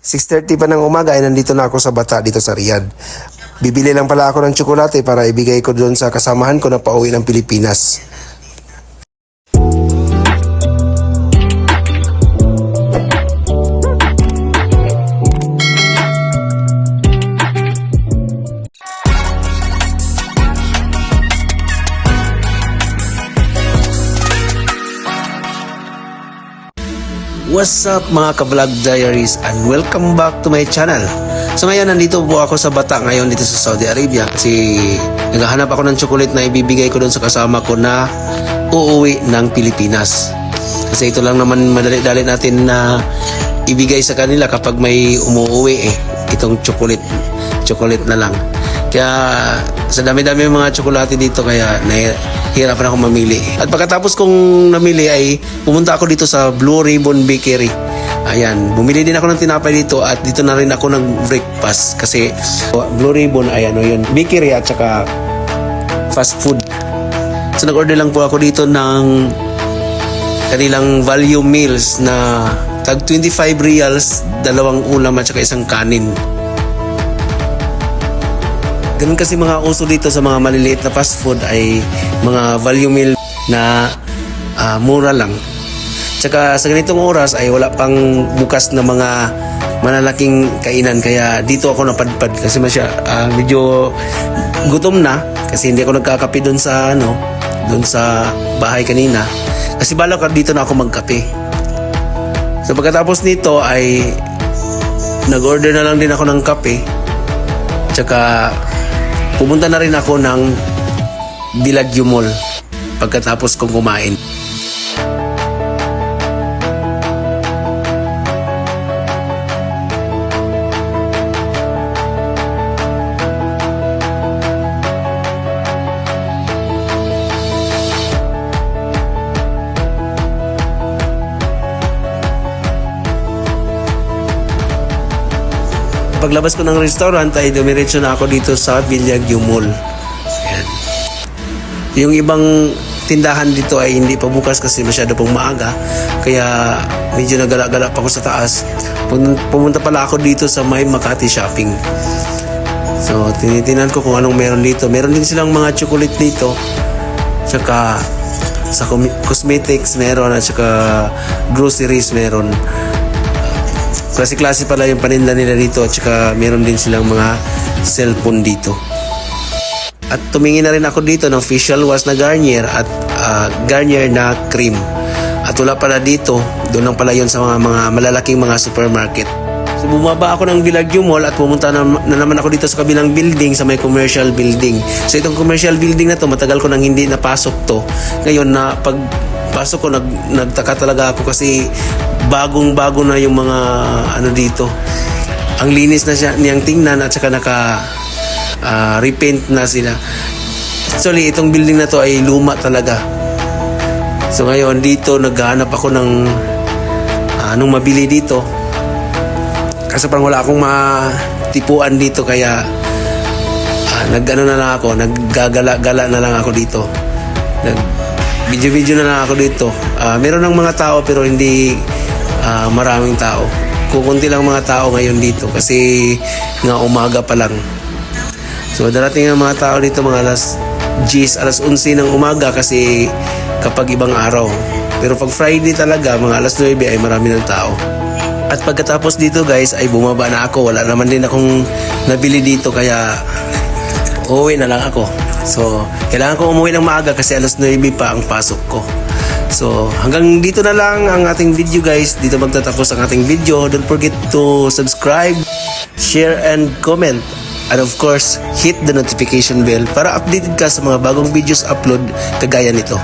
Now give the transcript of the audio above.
6:30 pa ng umaga ay nandito na ako sa Bata dito sa Riyadh. Bibili lang pala ako ng tsokolate para ibigay ko doon sa kasamahan ko na pauwi ng Pilipinas. What's up mga ka-vlog diaries and welcome back to my channel. So ngayon nandito po ako sa Bata ngayon dito sa Saudi Arabia kasi naghahanap ako ng chocolate na ibibigay ko doon sa kasama ko na uuwi ng Pilipinas. Kasi ito lang naman madali-dali natin na ibigay sa kanila kapag may umuwi itong chocolate na lang. Kaya sa dami-dami mga tsokolate dito kaya nahihirapan ako mamili. At pagkatapos kong namili ay pumunta ako dito sa Blue Ribbon Bakery. Ayan, bumili din ako ng tinapay dito at dito na rin ako nag-breakfast kasi Blue Ribbon ay yun, bakery at saka fast food. So nag-order lang po ako dito ng kanilang value meals na tag 25 reals, dalawang ulam at saka isang kanin. Ganun kasi mga uso dito sa mga maliliit na fast food ay mga value meal na mura lang. Tsaka sa ganitong oras ay wala pang bukas na mga malalaking kainan kaya dito ako napadpad kasi medyo gutom na kasi hindi ako nagkakape doon sa bahay kanina. Kasi bala dito na ako magkape. So pagkatapos nito ay nag-order na lang din ako ng kape. Tsaka pumunta na rin ako ng Bellagio Mall pagkatapos kong kumain. Paglabas ko ng restaurant ay dumiretso na ako dito sa Bellagio Mall. Ayan. Yung ibang tindahan dito ay hindi pa bukas kasi masyado pong maaga. Kaya medyo nagala-gala pa ako sa taas. Pumunta pala ako dito sa May Makati Shopping. So tinitinan ko kung anong meron dito. Meron din silang mga chocolate dito. Tsaka sa cosmetics meron at saka groceries meron. Klase-klase pala yung paninda nila dito at saka meron din silang mga cellphone dito. At tumingin na rin ako dito ng facial wash na Garnier at Garnier na cream. At wala pala dito, doon lang pala yun sa mga malalaking mga supermarket. So bumaba ako ng Bellagio Mall at pumunta na naman ako dito sa kabilang building, sa may commercial building. So itong commercial building na to, matagal ko nang hindi napasok to. Ngayon na pagpasok ko, nagtaka talaga ako kasi bagong-bago na yung mga dito. Ang linis na niyang tingnan at saka repaint na sila. Actually, itong building na to ay luma talaga. So ngayon dito naghahanap ako ng anong mabili dito. Kasi parang wala akong matipuan dito kaya naggala na lang ako dito. Video-video na lang ako dito. Meron ng mga tao pero hindi maraming tao. Kukunti lang mga tao ngayon dito kasi nga umaga pa lang. So darating ang mga tao dito mga alas 11 ng umaga kasi kapag ibang araw. Pero pag Friday talaga mga alas 9 ay marami ng tao. At pagkatapos dito guys ay bumaba na ako. Wala naman din akong nabili dito kaya uuwi na lang ako. So kailangan ko umuwi ng maaga kasi alas 9 pa ang pasok ko. So hanggang dito na lang ang ating video guys. Dito magtatapos ang ating video. Don't forget to subscribe, share and comment. And of course, hit the notification bell para updated ka sa mga bagong videos upload kagaya nito.